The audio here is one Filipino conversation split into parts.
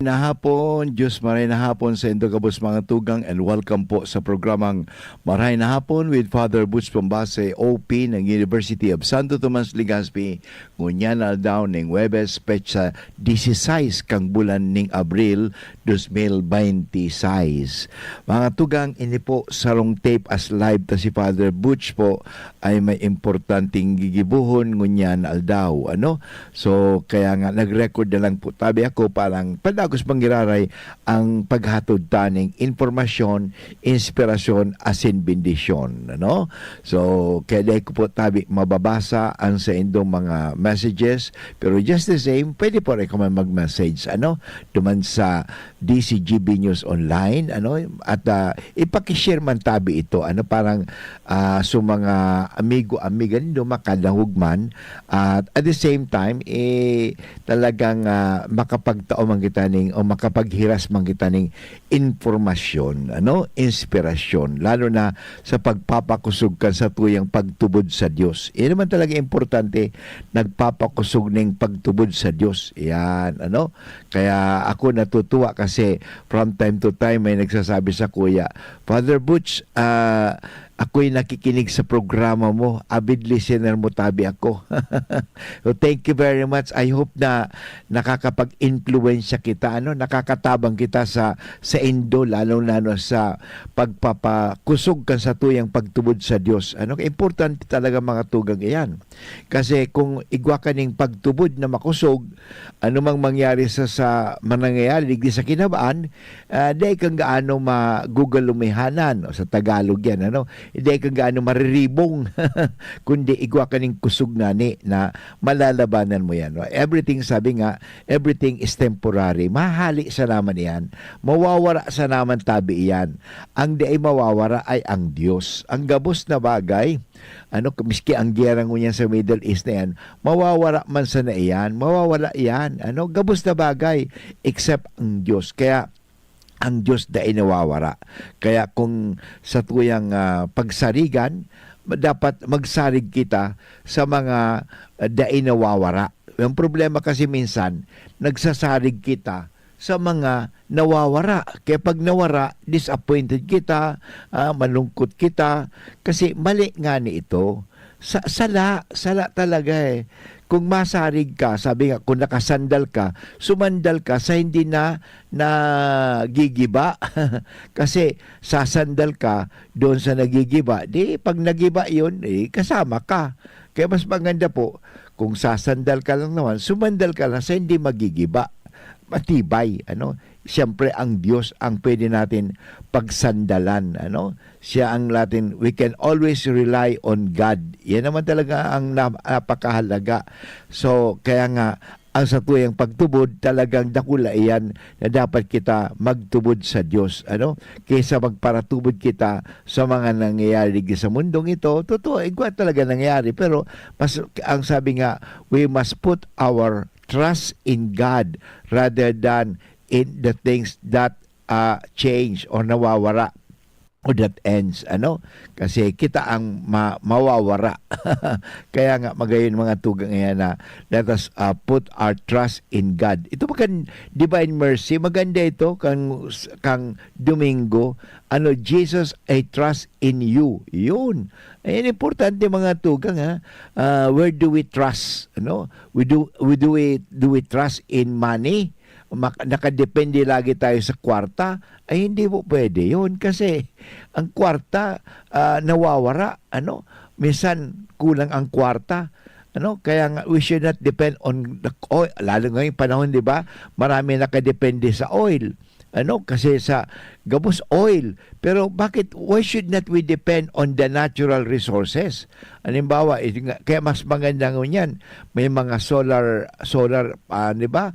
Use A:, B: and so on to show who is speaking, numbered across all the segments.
A: Nahapon, Diyos maray na hapon sa indo kabus mga tugang and welcome po sa programang Maray na Hapon with Father Butch Pombase, OP ng University of Santo Tomas, Legazpi. Ngunyan na daw ng Webes Pecha 16 kang bulan ning Abril 2026. Mga tugang, ini po sarong tape as live ta si Father Butch po ay may importanteng gigibuhon ngunyan aldaw. So kaya nga nag-record na lang po tabi ako parang padagos manggiraray ang paghatod taning informasyon, inspirasyon, asin bendisyon. So, kaya ko po tabi mababasa ang sa indong mga messages, pero just the same, pwede po rin kami mag-message, duman sa DCGB News Online, at ipakishare man tabi ito, parang so mga amigo-amiga nindo makadahog man, at the same time, talagang makapagtao man kita o makapaghiras man kita ning informasyon, inspirasyon, lalo na sa pagpapakusog ka sa tuyang pagtubod sa Dios. Yan naman talaga importante, nagpapakusog ning pagtubod sa Dios. Yan, Kaya ako natutuwa kasi from time to time may nagsasabi sa kuya, Father Butch, ako'y nakikinig sa programa mo. Avid listener mo tabi ako. So thank you very much. I hope na nakakapag-influensya kita, nakakatabang kita sa indo, lalo sa pagpapakusog ka sa tuyang pagtubod sa Diyos. Importante talaga mga tugang iyan. Kasi kung igwa ka ning pagtubod na makusog, anumang mangyari sa manangyayari digdi sa kinabaan, dahil kang gaano magugulumihanan, sa Tagalog yan, hindi ka gaano mariribong kundi igwa ka ning kusog nani na malalabanan mo yan. Everything, sabi nga, everything is temporary. Mahali sa naman yan. Mawawara sa naman tabi yan. Ang di ay mawawara ay ang Diyos. Ang gabos na bagay, miski ang gerang mo yan sa Middle East na yan, mawawara man sa na iyan, mawawala yan. Gabos na bagay, except ang Diyos. Kaya, ang Diyos dahil nawawara. Kaya kung sa tuyang pagsarigan, dapat magsarig kita sa mga dahil nawawara. Yung problema kasi minsan, nagsasarig kita sa mga nawawara. Kaya pag nawara, disappointed kita, malungkot kita, kasi mali nga ni ito. Sala talaga . Kung masarig ka, sabi nga, kung nakasandal ka, sumandal ka sa hindi na nagigiba. Kasi sasandal ka doon sa nagigiba. Di, pag nagiba yun, kasama ka. Kaya mas maganda po, kung sasandal ka lang naman, sumandal ka lang sa hindi magigiba. Matibay, Siyempre ang Diyos ang pwede natin pagsandalan, Siya ang natin, we can always rely on God. Yan naman talaga ang napakahalaga. So kaya nga ang sa tuyang pagtubod, talagang dakula iyan na dapat kita magtubod sa Diyos, kaysa magparatubod kita sa mga nangyayari sa mundong ito. Totoo, igwa talaga nangyayari, pero mas, ang sabi nga, we must put our trust in God rather than in the things that change or nawawara or that ends. Kasi kita ang mawawara. Kaya nga magayon mga tugang yan na let us put our trust in God. Ito kan divine mercy, maganda ito kang Domingo. Jesus, I trust in you. Yun. Ayan, importante mga tugang, where do we trust? Do we trust in money? Nakadepende lagi tayo sa kwarta, ay hindi po pwede yun kasi ang kwarta nawawara, minsan kulang ang kwarta, kaya nga we should not depend on the oil, lalo ngayong panahon, di ba, marami nakadepende sa oil, kasi sa gabos oil. Pero why should not we depend on the natural resources? Halimbawa, kaya mas maganda ngunyan, may mga solar, di ba?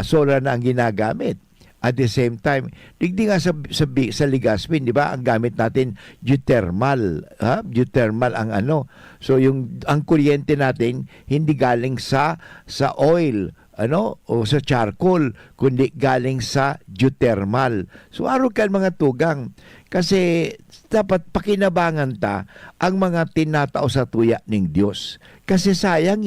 A: Solar na ang ginagamit. At the same time, digdi nga sa Legazpi, di ba? Ang gamit natin geothermal, geothermal ang So ang kuryente natin hindi galing sa oil, o sa charcoal, kundi galing sa geothermal. So araw kan mga tugang, kasi dapat pakinabangan ta ang mga tinatao sa tuya ng Diyos. Kasi sayang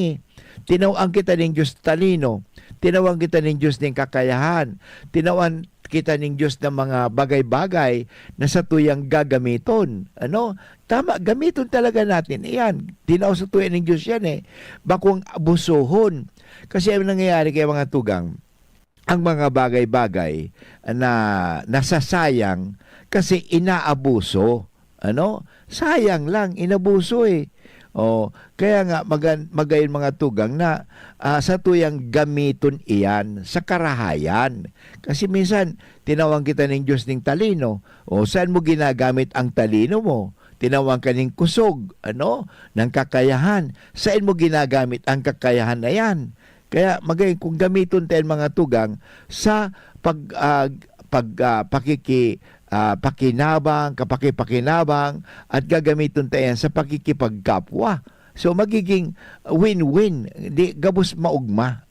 A: tinaw-ang kita ng Diyos talino, Tinawan kita ng Diyos ng kakayahan. Tinawan kita ng Diyos ng mga bagay-bagay na sa tuyang gagamiton. Ano? Tama, gamiton talaga natin. Iyan, tinaw sa tuyan ng Diyos yan eh. Bakong abusuhon. Kasi ang nangyayari kay mga tugang, ang mga bagay-bagay na nasasayang kasi inaabuso. Ano? Sayang lang, inabuso eh. Kaya nga magayon mga tugang na sa tuyang gamiton iyan sa karahayan. Kasi minsan tinawag kita ng Diyos ng talino. Saan mo ginagamit ang talino mo? Tinawag ka ng kusog, ng kakayahan. Saan mo ginagamit ang kakayahan na yan? Kaya magayon kung gamiton tayo mga tugang sa pakinabang, kapakipakinabang at gagamiton tayo sa pakikipagkapwa. So magiging win-win, di gabos maugma,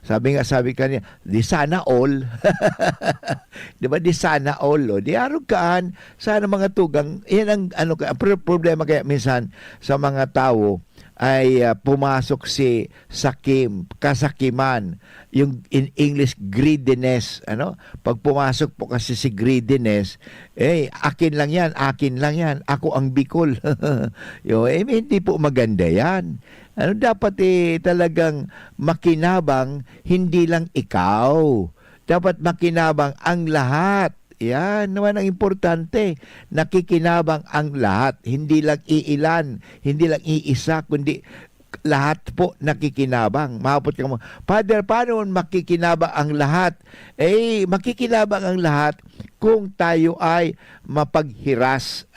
A: Sabi kanya, di sana all. 'Di ba? Di sana all, di arugkaan sana mga tugang. Yan ang problema kaya minsan sa mga tao ay pumasok si kasakiman, yung in English greediness, Pag pumasok po kasi si greediness, akin lang yan, ako ang bikol. Hindi po maganda yan. Dapat talagang makinabang, hindi lang ikaw. Dapat makinabang ang lahat. Yan naman ang importante. Nakikinabang ang lahat. Hindi lang iilan, hindi lang iisa, kundi lahat po nakikinabang. Mahapot ka mo, Father, paano makikinabang ang lahat? Makikinabang ang lahat kung tayo ay mapaghiras.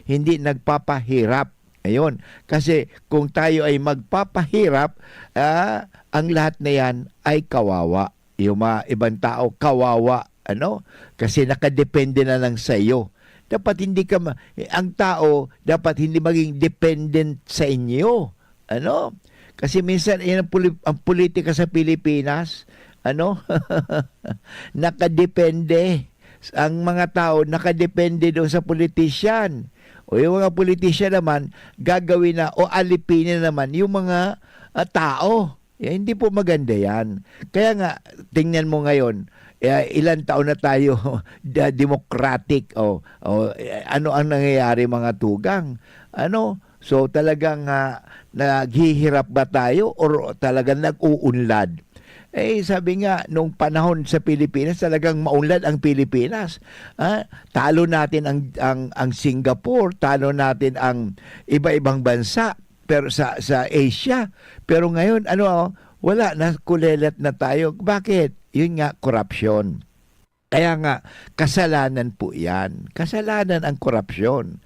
A: Hindi nagpapahirap. Ayun. Kasi kung tayo ay magpapahirap, ang lahat na yan ay kawawa. Yung mga ibang tao, kawawa. Kasi nakadepende na lang sa iyo. Dapat hindi ka ang tao dapat hindi maging dependent sa inyo. Kasi minsan ang politika sa Pilipinas, nakadepende. Ang mga tao nakadepende doon sa politician. O yung mga politician naman gagawin na o alipinin naman yung mga tao. Hindi po maganda yan. Kaya nga tingnan mo ngayon, ilan taon na tayo democratic ano ang nangyayari mga tugang, so talagang naghihirap ba tayo or talagang nag-uunlad? Sabi nga nung panahon sa Pilipinas talagang maunlad ang Pilipinas. Talo natin ang Singapore, talo natin ang iba-ibang bansa pero sa Asia, pero ngayon wala na, kulelat na tayo. Bakit? Yun nga, korupsyon. Kaya nga, kasalanan po yan. Kasalanan ang korupsyon.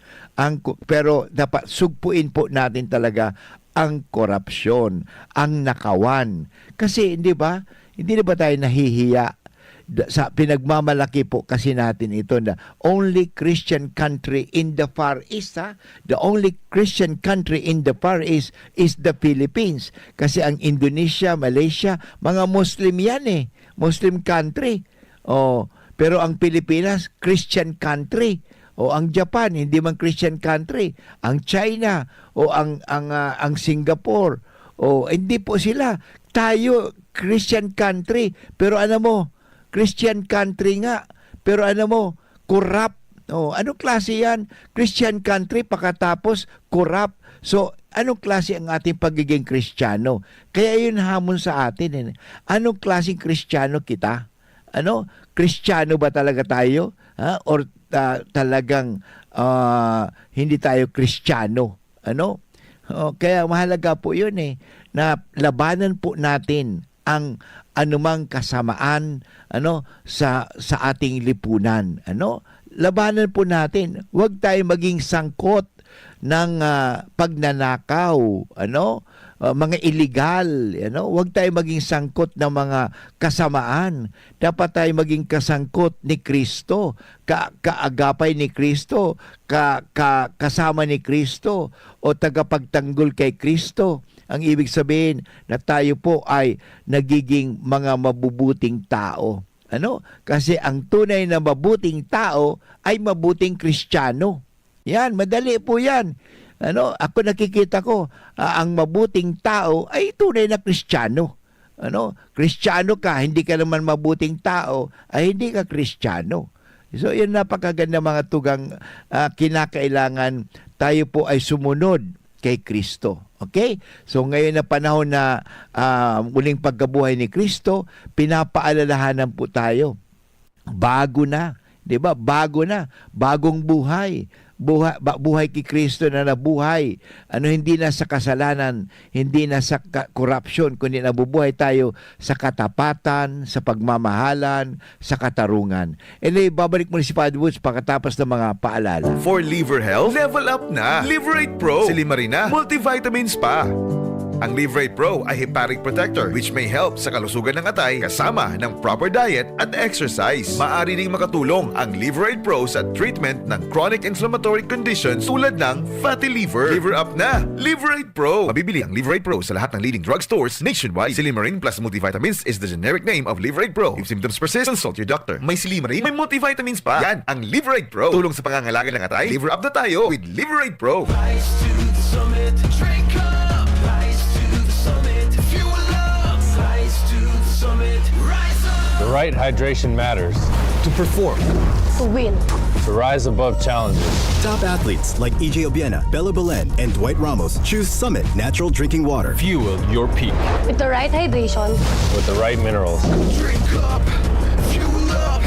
A: Pero dapat sugpuin po natin talaga ang korupsyon, ang nakawan. Kasi, hindi ba tayo nahihiya sa pinagmamalaki po kasi natin ito na only Christian country in the Far East. The only Christian country in the Far East is the Philippines. Kasi ang Indonesia, Malaysia, mga Muslim yan Muslim country. Pero ang Pilipinas, Christian country. Ang Japan, hindi man Christian country. Ang China, ang Singapore, hindi po sila. Tayo, Christian country. Pero Christian country nga. Pero corrupt. Anong klase yan? Christian country, pakatapos corrupt. So, anong klase ang ating pagiging Kristiyano? Kaya yun hamon sa atin. Anong klaseng Kristiyano kita? Kristiyano ba talaga tayo? Or talagang hindi tayo Kristiyano? Kaya mahalaga po yun na labanan po natin ang anumang kasamaan sa ating lipunan. Labanan po natin. Huwag tayo maging sangkot ng pagnanakaw, mga illegal, Huwag tayo maging sangkot ng mga kasamaan. Dapat tayo maging kasangkot ni Kristo, kaagapay ni Kristo, kasama ni Kristo, o tagapagtanggol kay Kristo. Ang ibig sabihin na tayo po ay nagiging mga mabubuting tao. Kasi ang tunay na mabuting tao ay mabuting Kristiyano. Yan, madali po yan. Ako nakikita ko, ang mabuting tao ay tunay na Kristiyano. Kristiyano ka, hindi ka naman mabuting tao, ay hindi ka Kristiyano. So, yun napakaganda mga tugang kinakailangan tayo po ay sumunod kay Kristo. Okay? So, ngayon na panahon na muling pagkabuhay ni Kristo, pinapaalalahanan po tayo. Bago na. 'Di ba? Bago na, bagong buhay. Buhay kay Kristo na nabuhay. Hindi na sa kasalanan, hindi na sa corruption, kundi nabubuhay tayo sa katapatan, sa pagmamahalan, sa katarungan. Babalik mo si Father Woods pagkatapos ng mga paalala.
B: For liver health, level up na. Liverate Pro. Si Limarina, multivitamins pa. Ang Liverate Pro ay hepatic protector which may help sa kalusugan ng atay kasama ng proper diet at exercise. Maaari ring makatulong ang Liverate Pro sa treatment ng chronic inflammatory conditions tulad ng fatty liver. Liver up na! Liverate Pro! Mabibili ang Liverate Pro sa lahat ng leading drugstores nationwide. Silimarin plus multivitamins is the generic name of Liverate Pro. If symptoms persist, consult your doctor. May Silimarin, may multivitamins pa. Yan ang Liverate Pro. Tulong sa pangangalaga ng atay. Liver up na tayo with Liverate Pro.
C: Rise to the summit, drink up. Rise to the summit, fuel up. Rise to the summit, rise up.
D: The right hydration matters
E: To perform,
F: To win.
D: to rise above challenges.
E: top athletes like EJ Obiena, Bella Belen, and Dwight Ramos choose Summit Natural Drinking Water.
D: Fuel your peak
F: With the right hydration.
D: with the right minerals.
C: Drink up, fuel up.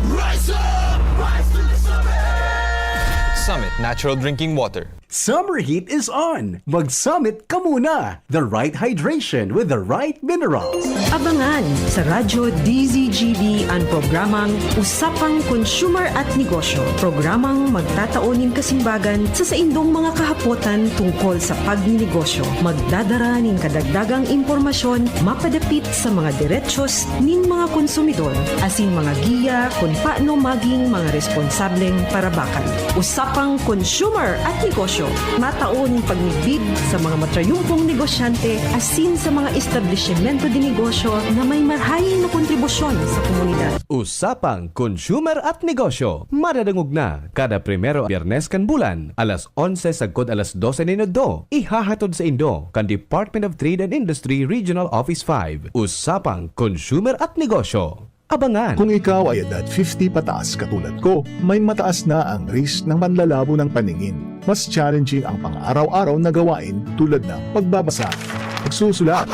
C: Rise up, rise to the summit.
G: Summit Natural Drinking Water.
H: Summer heat is on! Mag-Summit ka muna! The right hydration with the right minerals.
I: Abangan sa Radyo DZGB ang programang Usapang Consumer at Negosyo. Programang magtataunin kasimbagan sa saindong mga kahapotan tungkol sa pagninegosyo. Magdadara ning kadagdagang impormasyon mapadapit sa mga diretsos nin mga konsumidor asin mga giya kung paano maging mga responsableng parabakan. Usapang Consumer at Negosyo. Mataon pagnibid sa mga matrayumpong negosyante asin sa mga establishmento de negosyo na may marhayin na kontribusyon sa komunidad.
H: Usapang Consumer at Negosyo. Madadangog na kada primero Biyernes kan bulan, alas 11 sagkod alas 12 minuto. Ihahatod sa Indo kan Department of Trade and Industry Regional Office 5. Usapang Consumer at Negosyo. Abangan!
J: Kung ikaw ay edad 50 pataas katulad ko, may mataas na ang risk ng panlalabo ng paningin. Mas challenging ang pang-araw-araw na gawain tulad ng pagbabasa, pagsusulat,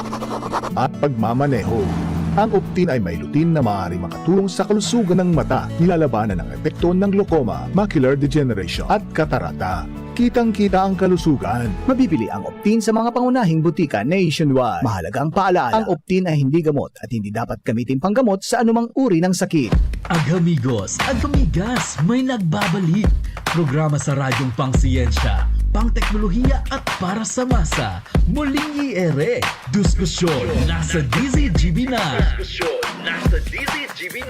J: at pagmamaneho. Ang Optin ay may lutin na maaaring makatulong sa kalusugan ng mata, nilalabanan ng epekto ng glaucoma, macular degeneration at katarata. Kitang-kita ang kalusugan.
K: Mabibili ang Optin sa mga pangunahing butika nationwide. Mahalagang paalala, ang Optin ay hindi gamot at hindi dapat gamitin panggamot sa anumang uri ng sakit.
C: Agamigos, agamigas, may nagbabalik. Programa sa radyong pangsiyensya, pangteknolohiya at para sa masa. Muling iere, diskusyon nasa DZGB na.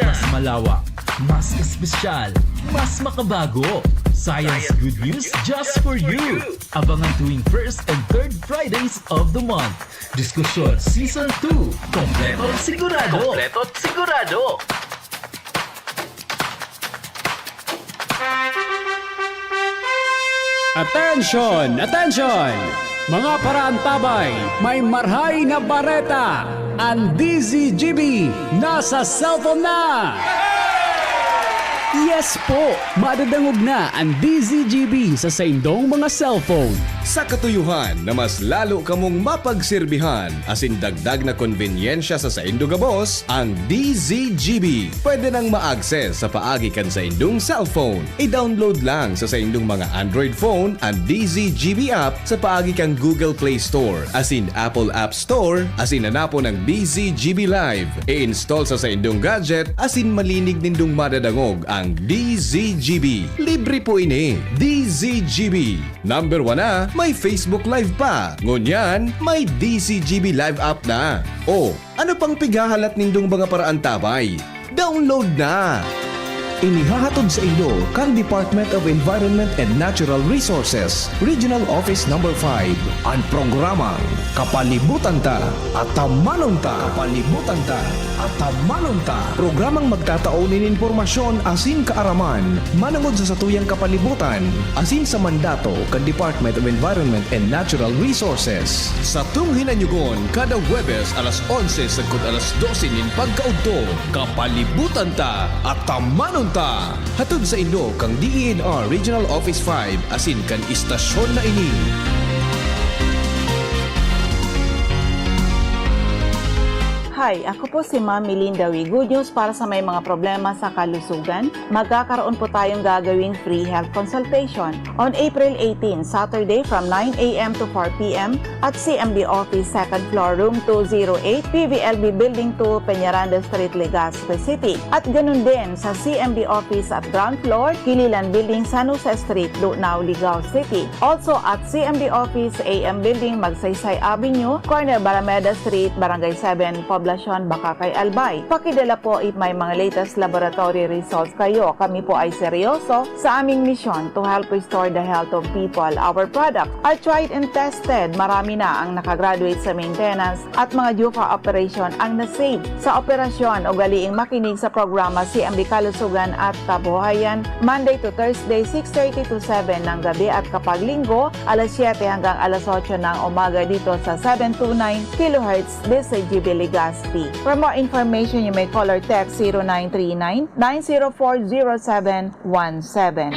C: Mas malawak, mas espesyal, mas makabago. Science good news just for you. Abangan tuwing first and third Fridays of the month. Diskusyon Season 2. Kompleto at sigurado. Kompleto at sigurado.
L: Attention! Attention! Mga paraantabay, may marhay na bareta! Ang DZGB nasa cellphone na! Yes po! Madadangog na ang DZGB sa saindong mga cellphone.
H: Sa katuyuhan na mas lalo kamong mapagsilbihan asin dagdag na konbenyensya sa saindo gabos, ang DZGB pwede nang ma-access sa paagi kan sa indong cellphone. I-download lang sa saindong mga Android phone ang DZGB app sa paagi kan Google Play Store asin Apple App Store asin hanapo ng DZGB Live. I-install sa saindong gadget asin malinig nindong madadangog ang DZGB. Libre po ini. DZGB. Number 1 na, may Facebook Live pa. Ngunyan, may DZGB Live app na. O, ano pang pigahalat nindong mga paraantabay? Download na! inihahatod sa inyo kang Department of Environment and Natural Resources, Regional Office No. 5, ang programang Kapalibutan Ta at Tamanon Ta. Kapalibutan Ta at Tamanon Ta. Programang magtataonin informasyon asin kaaraman, manangod sa satuyang kapalibutan, asin sa mandato kan Department of Environment and Natural Resources. Sa tunghinanyugon, kada Huwebes alas 11 sagkod alas 12 nin pagkaudto, Kapalibutan Ta at Tamanon Ta. Hatod sa inyo kang DENR Regional Office 5 asin kan istasyon na ini.
M: Hi, ako po si Ma'am Melinda Wee. Good news para sa may mga problema sa kalusugan. Magkakaroon po tayong gagawing free health consultation on April 18, Saturday from 9 a.m. to 4 p.m. at CMD Office, 2nd floor, room 208, PVLB Building 2, Peñaranda Street, Legazpi City. At ganun din sa CMD Office at ground floor, Kililan Building, San Jose Street, Lunao, Ligao City. Also at CMD Office, AM Building, Magsaysay Avenue, corner Barameda Street, Barangay 7, Poblacion, Bakakay, Albay. Pakidala po if may mga latest laboratory results kayo. Kami po ay seryoso sa aming misyon to help restore the health of people. Our products are tried and tested. Marami na ang nakagraduate sa maintenance at mga due for operation ang nasave sa operasyon. Ugaliing makinig sa programa CMD Kalusugan at Kabuhayan Monday to Thursday 6:30 to 7 ng gabi at kapag linggo alas 7 hanggang alas 8 ng umaga dito sa 729 kHz DCGB Legazpi. For more information, you may call or text 0939-904-0717.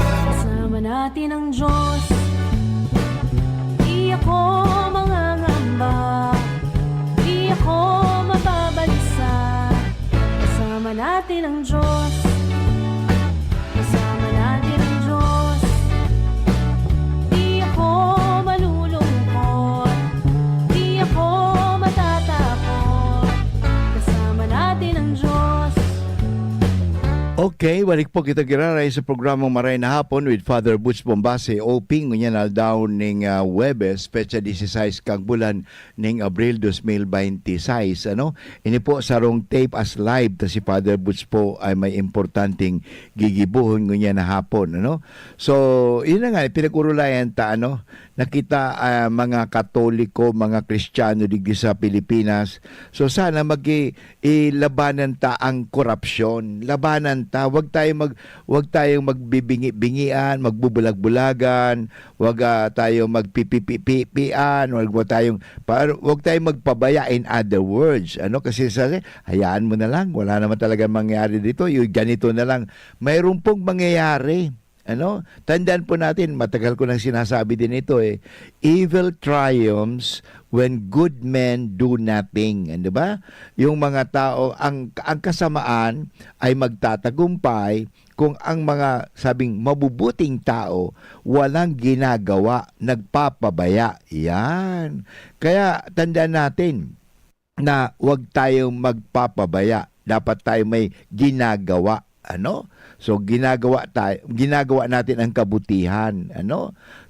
N: Kasama natin ang Diyos, di ako mangangamba, di ako mababalisa. Kasama natin ang Diyos, kasama natin ang Diyos, di ako malulungkot, di ako matatakot. Kasama natin ang Diyos.
A: Okay, balik po kita giraray sa programang Maray na Hapon with Father Butch Bombase, OP, ngunyan aldaw ning Huwebes, pecha 16 kang bulan ning Abril 2026. Ini po sarong tape as live ta si Father Butch po ay may importanteng gigibuhon ngunyan na hapon. So, yun na nga, pinag-urulayan ta, nakita mga Katoliko, mga Kristiyano digdi sa Pilipinas. So sana ilabanan ta ang korupsyon. Labanan ta, wag tayong magbibingi-bingian, magbubulag-bulagan, wag tayong magpipipipian, wag tayong magpabaya, in other words. Kasi hayaan mo na lang, wala naman talaga mangyayari dito. Yung ganito na lang. Mayroon pong mangyayari. Tandaan po natin, matagal ko nang sinasabi din ito evil triumphs when good men do nothing. Di ba? Yung mga tao, ang kasamaan ay magtatagumpay kung ang mga sabing mabubuting tao walang ginagawa, nagpapabaya. Yan. Kaya tandaan natin na huwag tayong magpapabaya. Dapat tayo may ginagawa. So ginagawa natin ang kabutihan,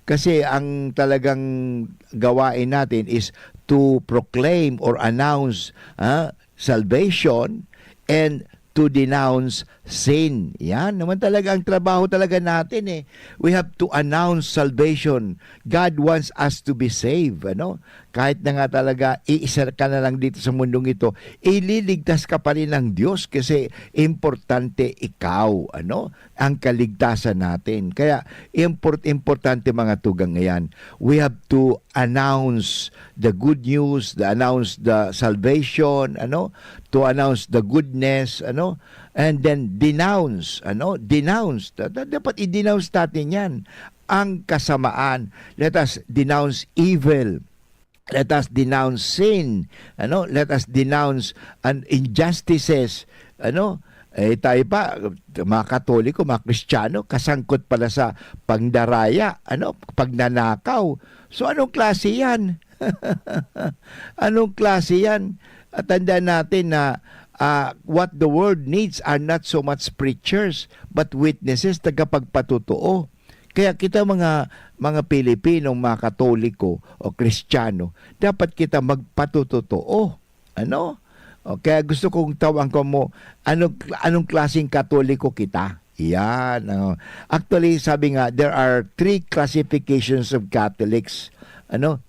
A: Kasi ang talagang gawain natin is to proclaim or announce salvation and to denounce sin. Yan naman talaga ang trabaho talaga natin We have to announce salvation. God wants us to be saved, Kahit na nga talaga iisa ka na lang dito sa mundong ito, ililigtas ka pa rin ng Diyos kasi importante ikaw, ang kaligtasan natin. Kaya importante mga tugang ngayon. We have to announce the good news, announce the salvation, to announce the goodness, and then denounce, denounce. Dapat i-denounce natin yan. Ang kasamaan. Let us denounce evil. Let us denounce sin. Let us denounce injustices. Tayo pa, mga Katoliko, mga Kristiyano, kasangkot pala sa pangdaraya, pagnanakaw. So anong klase yan? Anong klase yan? At tandaan natin na what the world needs are not so much preachers, but witnesses, tagapagpatotoo. Kaya kita mga Pilipino, mga Katoliko o Kristiyano, dapat kita magpatutotoo. Kaya gusto kong tawag ko mo, anong klaseng Katoliko kita? Yan. Actually, sabi nga, there are 3 classifications of Catholics,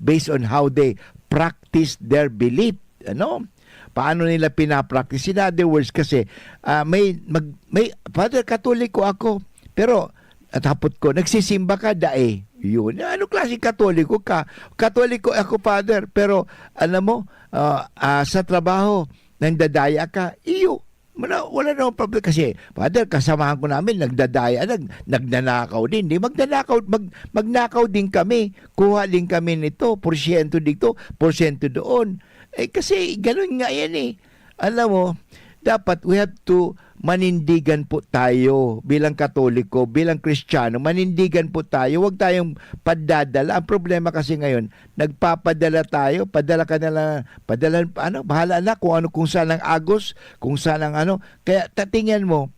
A: based on how they practice their belief. Paano nila pinapractice? In other words, kasi may Father, Katoliko ako, pero tapot ko, nagsisimba ka dae. Yun. Anong klaseng Katoliko ka? Katoliko ako, Father, pero alam mo, sa trabaho, nandadaya ka. Iyo. Wala na problem kasi, Father, kasamahan ko namin, nagdadaya, nagnanakaw din. Di magnakaw din kami. Kuha din kami nito, porsyento dito, porsyento doon. Kasi ganun nga yan eh. Alam mo, dapat we have to manindigan po tayo bilang Katoliko, bilang Kristiyano, manindigan po tayo. Huwag tayong padadala. Ang problema kasi ngayon, nagpapadala tayo, padala bahala na kung saan ang agos, kung saan ang Kaya tatingnan mo,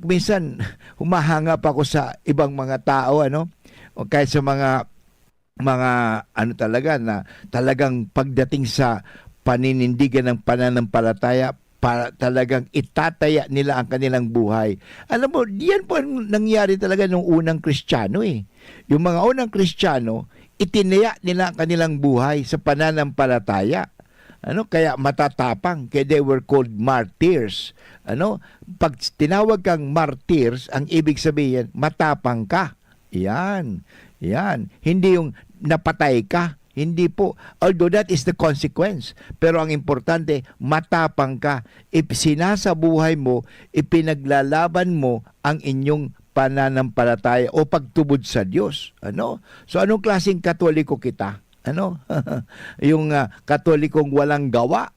A: minsan humahanga pa ako sa ibang mga tao, o kahit sa mga talaga na talagang pagdating sa paninindigan ng pananampalataya, para talagang itataya nila ang kanilang buhay. Alam mo, diyan po ang nangyari talaga nung unang Kristiyano eh. Yung mga unang Kristiyano, itinaya nila ang kanilang buhay sa pananampalataya. Kaya matatapang, kaya they were called martyrs. Pag tinawag kang martyrs, ang ibig sabihin, matapang ka. Yan. Hindi yung napatay ka. Hindi po. Although that is the consequence. Pero ang importante, matapang ka. Sinasabuhay mo, ipinaglalaban mo ang inyong pananampalataya o pagtubod sa Diyos. So anong klaseng Katoliko kita? Yung Katolikong walang gawa?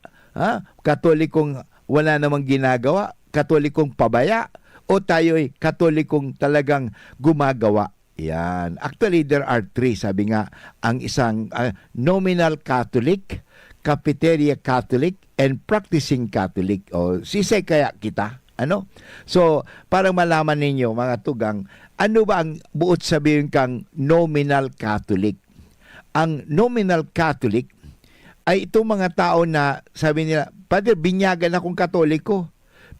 A: Katolikong wala namang ginagawa? Katolikong pabaya? O tayo'y Katolikong talagang gumagawa? Yan. Actually, there are 3. Sabi nga, ang isang nominal Catholic, cafeteria Catholic, and practicing Catholic. O, sisay kaya kita? So, para malaman ninyo, mga tugang, ano ba ang buot sabihin kang nominal Catholic? Ang nominal Catholic ay itong mga tao na, sabi nila, Father, binyagan akong Katoliko.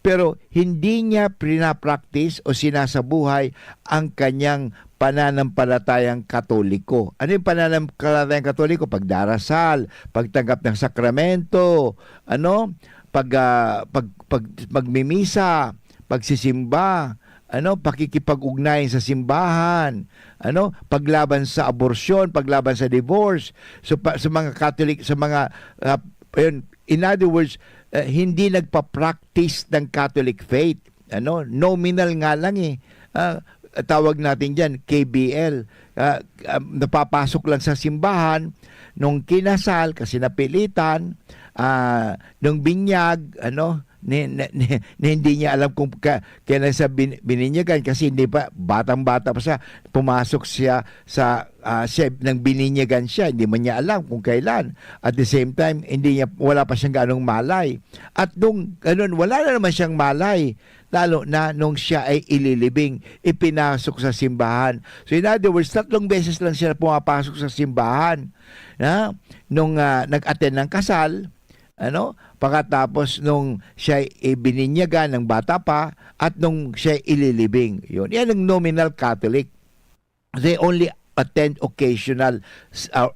A: Pero hindi niya pinapractice o sinasabuhay ang kanyang pananampalatayang Katoliko. Ano yung pananampalatayang Katoliko? Pagdarasal, pagtanggap ng sakramento, pagmimisa, pagsisimba, pakikipag-ugnayan sa simbahan, paglaban sa abortion, paglaban sa divorce. So sa mga Catholic, sa mga in other words, hindi nagpa-practice ng Catholic faith. Nominal nga lang eh. Tawag natin dyan, KBL. Napapasok lang sa simbahan, nung kinasal, kasi napilitan, nung binyag, hindi niya alam kung kailan sa bininyagan kasi hindi pa, batang-bata pa siya, pumasok siya sa nang bininyagan siya, hindi man niya alam kung kailan. At the same time, wala pa siyang ganong malay. At nung ganun, wala na naman siyang malay, lalo na nung siya ay ililibing, ipinasok sa simbahan. So in other words, 3 beses lang siya pumapasok sa simbahan. Nung nag-attend ng kasal, pagkatapos nung siya ibininyagan ng bata pa at nung siya ililibing. Yan ang nominal Catholic. They only attend occasional,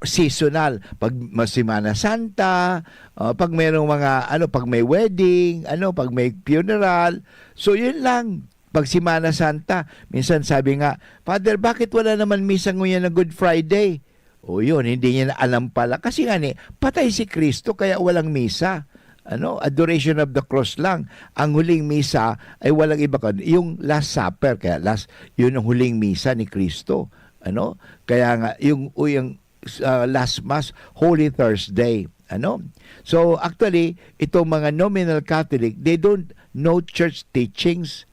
A: seasonal, pag Semana Santa, pag mayroong mga pag may wedding, pag may funeral. So yun lang. Pag Semana Santa, minsan sabi nga, Father, bakit wala naman misa ngayon na Good Friday? O yun, hindi niya na alam pala. Kasi nga patay si Kristo kaya walang misa. Adoration of the cross lang. Ang huling misa ay walang iba yung Last Supper. Kaya yun ang huling misa ni Kristo. Kaya nga, yung last Mass, Holy Thursday. So actually, itong mga nominal Catholic, they don't know church teachings.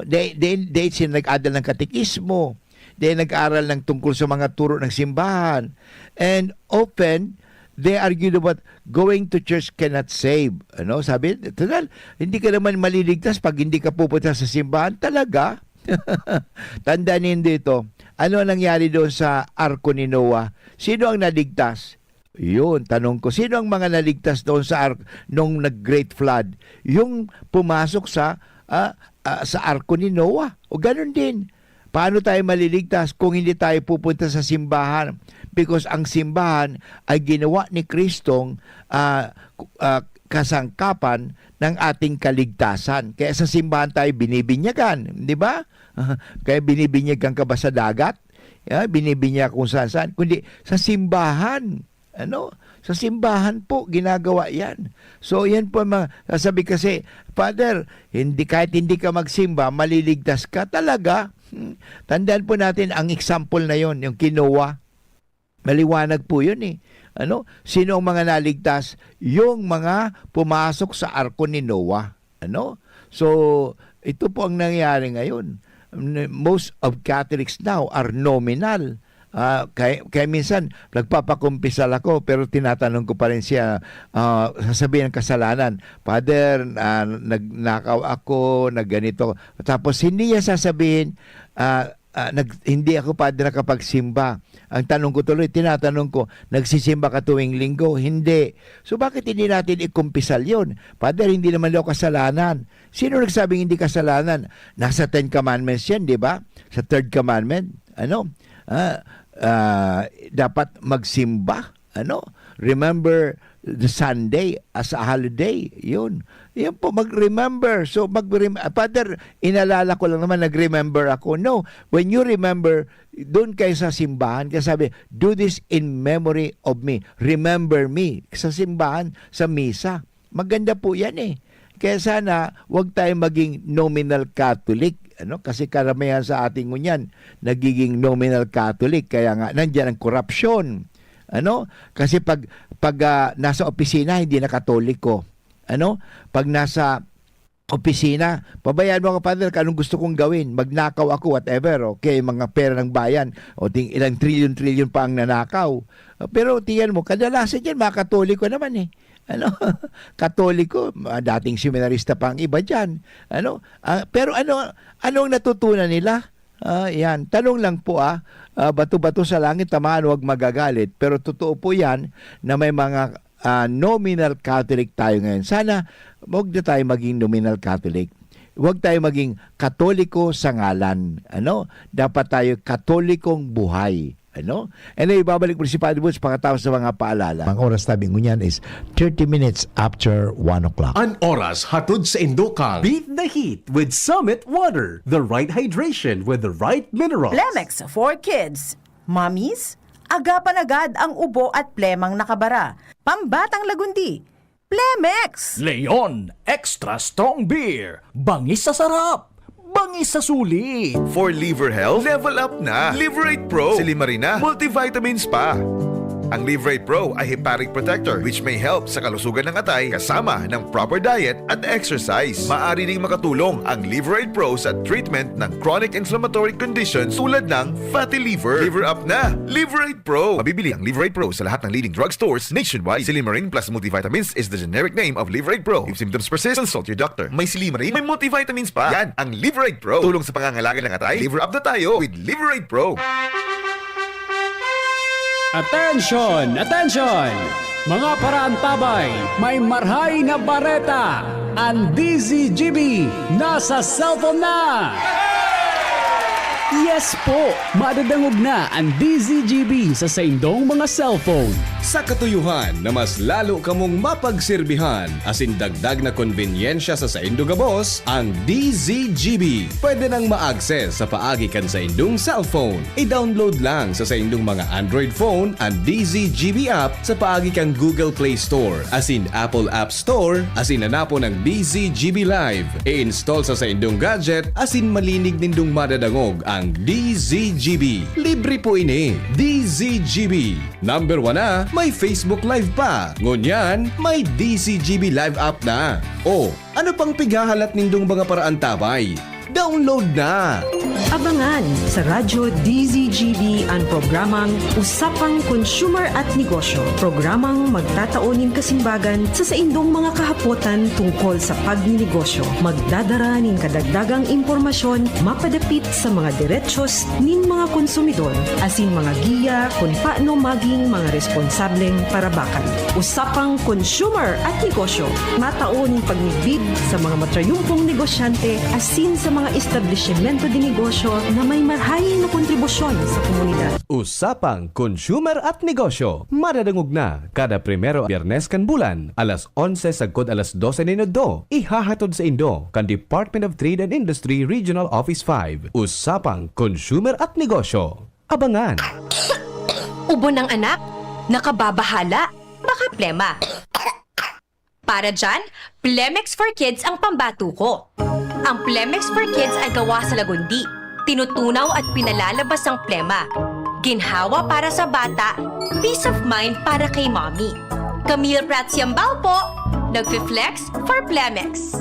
A: They nag-adal ng katekismo. They nag-aral ng tungkol sa mga turo ng simbahan. And often, they argue about going to church cannot save. Sabi, hindi ka naman maliligtas pag hindi ka pupunta sa simbahan. Talaga? Tandaan niyo dito, ano nangyari doon sa Arko ni Noah? Sino ang naligtas? Yun, tanong ko, sino ang mga naligtas doon sa nung nag-Great Flood? Yung pumasok sa arko ni Noah. O ganun din. Paano tayo maliligtas kung hindi tayo pupunta sa simbahan? Because ang simbahan ay ginawa ni Kristong kasangkapan ng ating kaligtasan. Kaya sa simbahan tayo binibinyagan, di ba? Kaya binibinyagan ka ba sa dagat? Binibinyag kung saan-saan. Kundi sa simbahan. Sa simbahan po ginagawa yan. So yan po sabi kasi, Father, kahit hindi ka magsimba, maliligtas ka talaga. Tandaan po natin ang example na yon, yung kinoa. Maliwanag po yun eh. Sino ang mga naligtas? Yung mga pumasok sa arko ni Noah. So ito po ang nangyayari ngayon. Most of Catholics now are nominal. Kaya minsan nagpapakumpisal ako pero tinatanong ko pa rin siya, sasabihin ng kasalanan, Father, nagnakaw ako, nagganito, tapos hindi niya sasabihin hindi ako Padre nakapagsimba. Ang tanong ko tuloy, tinatanong ko, nagsisimba ka tuwing linggo? Hindi. So bakit hindi natin ikumpisal yun? Padre, hindi naman daw kasalanan. Sino nagsabing hindi kasalanan? Nasa 10 Commandments yan, di ba? Sa 3rd Commandment, dapat magsimba. Remember the Sunday as a holiday. Yun po, mag-remember. So, Father, inalala ko lang naman, nag-remember ako. No, when you remember, doon kayo sa simbahan, kasi sabi, do this in memory of me. Remember me. Sa simbahan, sa misa. Maganda po yan eh. Kaya sana, huwag tayong maging nominal Catholic. Kasi karamihan sa ating ngunyan, nagiging nominal Catholic. Kaya nga, nandiyan ang korupsyon. Kasi pag nasa opisina, hindi na Katoliko. Pag nasa opisina, pabayaan mo ako, Father, anong gusto kong gawin? Magnakaw ako, whatever. Okay, mga pera ng bayan. O ilang trilyon pa ang nanakaw. Pero tingnan mo, kadalasan yan, mga Katoliko naman eh. Katoliko, dating seminarista pa ang iba dyan. Pero anong natutunan nila? Yan, tanong lang po bato-bato sa langit, tamaan, huwag magagalit. Pero totoo po yan na may mga nominal Catholic tayo ngayon. Sana huwag na tayo maging nominal Catholic. Huwag tayo maging Katoliko sa ngalan. Dapat tayo Katolikong buhay. And ibabalik mo si Padre Butch pagkatapos sa mga paalala. Ang oras tabi ngunyan is 30 minutes after 1 o'clock.
H: An oras hatod sa Indokang.
L: Beat the heat with Summit Water. The right hydration with the right minerals.
O: Plemex for kids. Mommies, agapan agad ang ubo at plemang nakabara. Pambatang lagundi. Plemex!
C: Leon Extra Strong Beer. Bangis sa sarap. Bangis sa sulit.
B: For liver health, level up na. Liverate Pro. Si Limarina, multivitamins pa. Ang Liverate Pro ay hepatic protector which may help sa kalusugan ng atay kasama ng proper diet at exercise. Maaari ding makatulong ang Liverate Pro sa treatment ng chronic inflammatory conditions tulad ng fatty liver. Liver up na. Liverate Pro. Mabibili ang Liverate Pro sa lahat ng leading drugstores nationwide. Silimarin plus multivitamins is the generic name of Liverate Pro. If symptoms persist, consult your doctor. May Silimarin, may multivitamins pa. Yan ang Liverate Pro. Tulong sa pangangalaga ng atay. Liver up na tayo with Liverate Pro.
L: Attention! Attention! Mga paraantabay, may marhay na bareta. Ang DZGB nasa cellphone na! Yes po! Madadangog na ang DZGB sa saindong mga cellphone.
H: Sa katuyuhan na mas lalo kamong mapagsilbihan asin dagdag na konbinyensya sa saindo gabos, ang DZGB pwede nang ma-access sa paagi kan sa indong cellphone. I-download lang sa saindong mga Android phone ang DZGB app sa paagi kan Google Play Store asin Apple App Store asin hanapo ng DZGB Live. I-install sa saindong gadget asin malinig nindong madadangog ang DZGB. Libre po ini. DZGB. Number 1 na, may Facebook Live pa. Ngunyan, may DZGB Live app na. O, ano pang pighahalat nindong mga paraantabay? Download na!
I: Abangan sa Radyo DZGB ang programang Usapang Consumer at Negosyo. Programang magtataunin kasimbagan sa saindong mga kahapotan tungkol sa pagninegosyo. Magdadara nin kadagdagang impormasyon mapadapit sa mga diretsyon nin mga konsumidor asin mga giya kung paano maging mga responsableng parabakan. Usapang Consumer at Negosyo. Mataunin pagnigbid sa mga matrayumpong negosyante asin sa mga establishmento di negosyo na may marhayin na kontribusyon sa komunidad.
H: Usapang Consumer at Negosyo. Madadangog na kada primero Biyernes kan bulan, alas 11 sagkod alas 12 minuto. Ihahatod sa Indo kan Department of Trade and Industry Regional Office 5. Usapang Consumer at Negosyo. Abangan.
P: Ubo ng anak, nakababahala, baka plema. Para dyan, Plemex for Kids ang pambato ko. Ang Plemex for Kids ay gawa sa lagundi. Tinutunaw at pinalalabas ang plema. Ginhawa para sa bata, peace of mind para kay mommy. Camille Prats Yambao po, nagfi-flex for Plemex.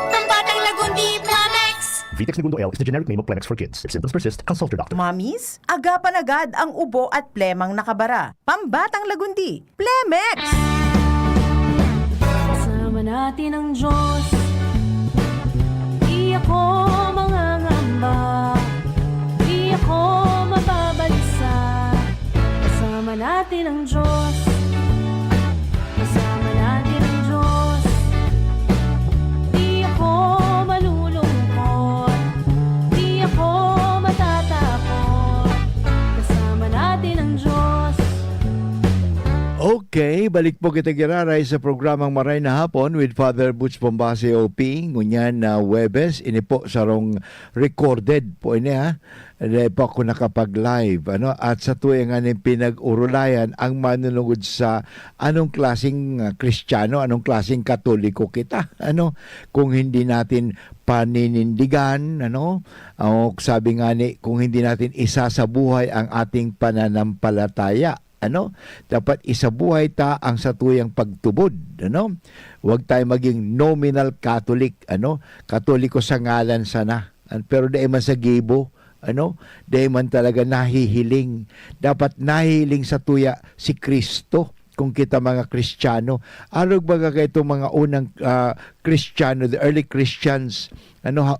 P: Pambatang lagundi, Plemex!
Q: Vitex Segundo L is the generic name of Plemex for kids. If symptoms persist, consult your doctor.
O: Mommies, agapan agad ang ubo at plemang nakabara. Pambatang lagundi, Plemex!
N: Kasama natin ang Diyos. Di ako mangangamba. Di ako mababalisa. Kasama natin ang Diyos. Kasama natin ang Diyos. Di ako malulungkot. Di ako matatakot. Kasama natin ang Diyos.
A: Okay, balik po kita giraray sa programang Maray na Hapon with Father Butch Bombase OP. Ngunyan na Webes, ini po sarong recorded po ini ha. Dahil po ako nakapag-live. At sa tuwing nga pinag-urulayan ang manunungod sa anong klaseng Kristiyano, anong klaseng Katoliko kita. Kung hindi natin paninindigan, o sabi nga ni, kung hindi natin isa sa buhay ang ating pananampalataya. Dapat isabuhay ta ang satuyang pagtubod. Huwag tayo maging nominal Catholic. Katoliko sa ngalan sana. Pero dahil man sa gibo. Dahil man talaga nahihiling. Dapat nahihiling sa tuya si Kristo. Kung kita mga Kristiyano. Arog baga kayo itong mga unang Kristiyano, the early Christians.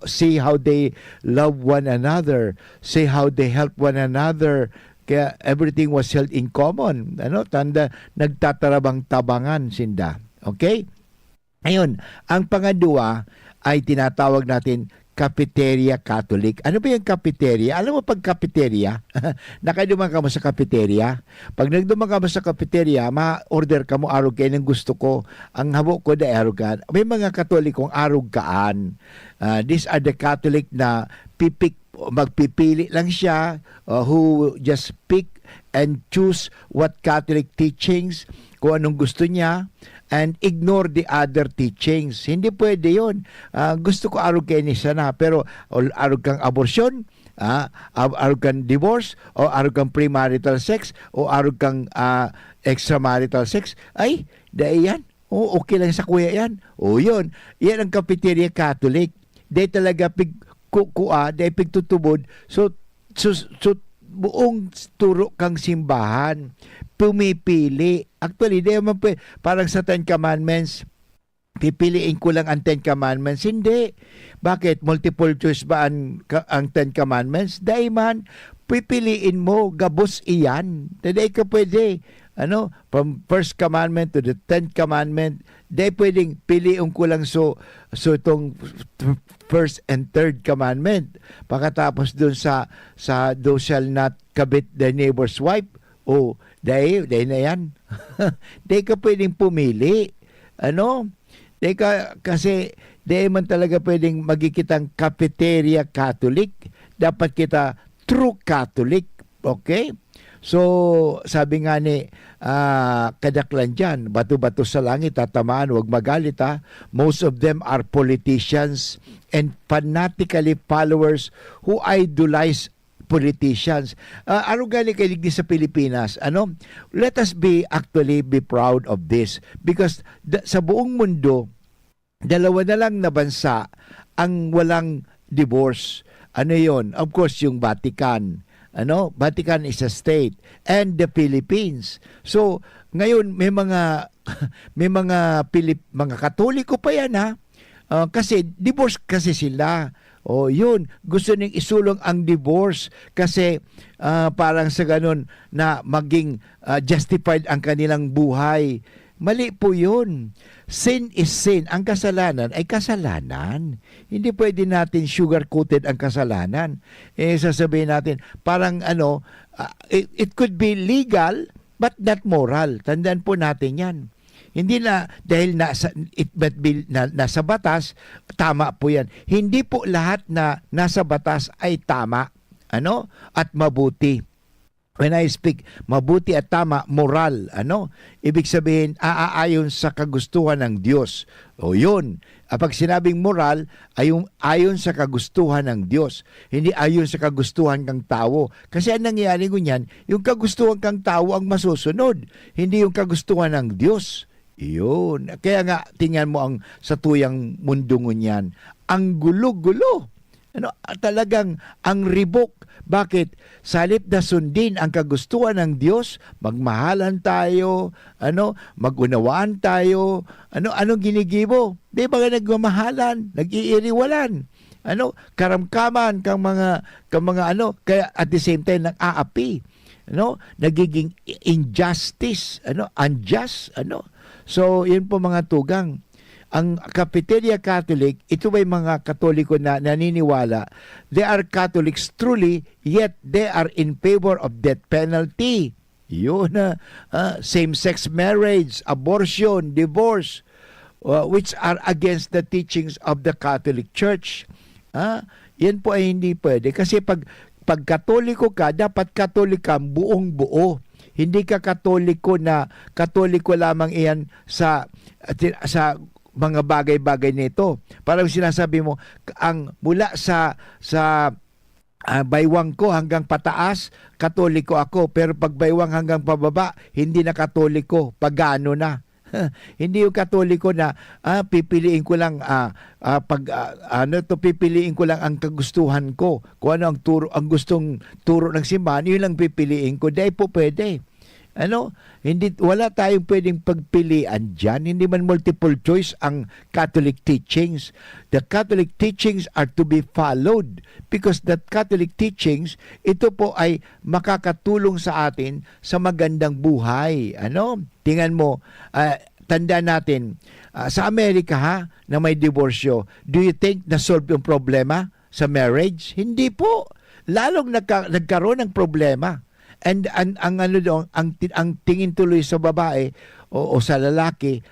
A: See how they love one another. See how they help one another. Kaya everything was held in common. Tanda, nagtatarabang-tabangan sinda. Okay? Ayun, ang pangadua ay tinatawag natin Cafeteria Catholic. Ano ba yung cafeteria? Alam mo pag cafeteria, nakadumang ka mo sa cafeteria. Pag nagdumang ka mo sa cafeteria, ma-order ka mo arog kayo ng gusto ko. Ang habo ko na arogan. May mga Katolikong arog kaan. These are the Catholic na magpipili lang siya who just pick and choose what Catholic teachings, kung anong gusto niya, and ignore the other teachings. Hindi pwede yun. Gusto ko arog kayo ni sana, pero arog kang abortion, arog kang divorce, o arog kang premarital sex, o arog kang extramarital sex, ay, dahil yan. Okay lang sa kuya yan. Yun. Yan ang Cafeteria Catholic. Dahil talaga dahil pigtutubod, so buong turo kang simbahan, pumipili. Actually, parang sa Ten Commandments, pipiliin ko lang ang Ten Commandments. Hindi. Bakit? Multiple choice ba ang Ten Commandments? Dahil man, pipiliin mo, gabos iyan. Dahil ka pwede. From first commandment to the 10th commandment, dahil pwedeng piliin ko lang so itong first and third commandment. Pagkatapos dun sa thou shall not covet thy neighbor's wife, dahil na yan. Dahil ka pwedeng pumili. Dahil ka, kasi dahil man talaga pwedeng magkikitang Cafeteria Catholic, dapat kita true Catholic. Okay? So, sabi nga ni kadaklan dyan, bato-bato sa langit, tatamaan, huwag magalit ha. Most of them are politicians and fanatically followers who idolize politicians. Ano gani kaligdi sa Pilipinas? Let us actually be proud of this because sa buong mundo, dalawa na lang na bansa ang walang divorce. Ano yon? Of course, yung Vatican. Vatican is a state, and the Philippines. So ngayon may mga mga Katoliko pa yan, ha. Kasi divorce kasi sila. Yun, gusto niyang isulong ang divorce kasi parang sa ganun na maging justified ang kanilang buhay. Mali po yun. Sin is sin. Ang kasalanan ay kasalanan. Hindi pwede natin sugar-coated ang kasalanan. Sasabihin natin, parang it could be legal but not moral. Tandaan po natin yan. Hindi na dahil nasa batas, tama po yan. Hindi po lahat na nasa batas ay tama at mabuti. When I speak mabuti at tama, moral, ibig sabihin, ayon sa kagustuhan ng Diyos. Yun. Pag sinabing moral, ayon sa kagustuhan ng Diyos. Hindi ayon sa kagustuhan ng tao. Kasi ang nangyayari ko niyan, yung kagustuhan ng tao ang masusunod. Hindi yung kagustuhan ng Diyos. Yun. Kaya nga, tingnan mo ang sa tuyang mundo ngunyan. Ang gulo-gulo. Talagang ang ribok. Bakit? Salip na sundin ang kagustuhan ng Diyos, magmahalan tayo, magunawaan tayo, anong ginigibo? Di ba nagmamahalan, nag-iiriwalan, karamkaman kang mga kaya at the same time nag-aapi, nagiging injustice, unjust, So, yun po mga tugang. Ang Cafeteria Catholic, ito ay mga Katoliko na naniniwala, they are Catholics truly, yet they are in favor of death penalty. Yun na, same-sex marriage, abortion, divorce, which are against the teachings of the Catholic Church. Yan po ay hindi pwede. Kasi pag Katoliko ka, dapat Katolik ka buong buo. Hindi ka Katoliko na Katoliko lamang iyan sa mga bagay-bagay nito. Parang sinasabi mo, ang mula sa baywang ko hanggang pataas, Katoliko ako. Pero pag baywang hanggang pababa, hindi na Katoliko, pagano na. Hindi yung Katoliko na pipiliin ko lang pipiliin ko lang ang kagustuhan ko. Kung ano ang gustong turo ng simbahan, yun lang pipiliin ko. Dahil po pwede. Wala tayong pwedeng pagpilian dyan. Hindi man multiple choice ang Catholic teachings. The Catholic teachings are to be followed because that Catholic teachings, ito po ay makakatulong sa atin sa magandang buhay. Tingnan mo, tandaan natin, sa Amerika na may diborsyo, do you think na-solve yung problema sa marriage? Hindi po. Lalong nagkaroon ng problema. And ang tingin tuloy sa babae o sa lalaki,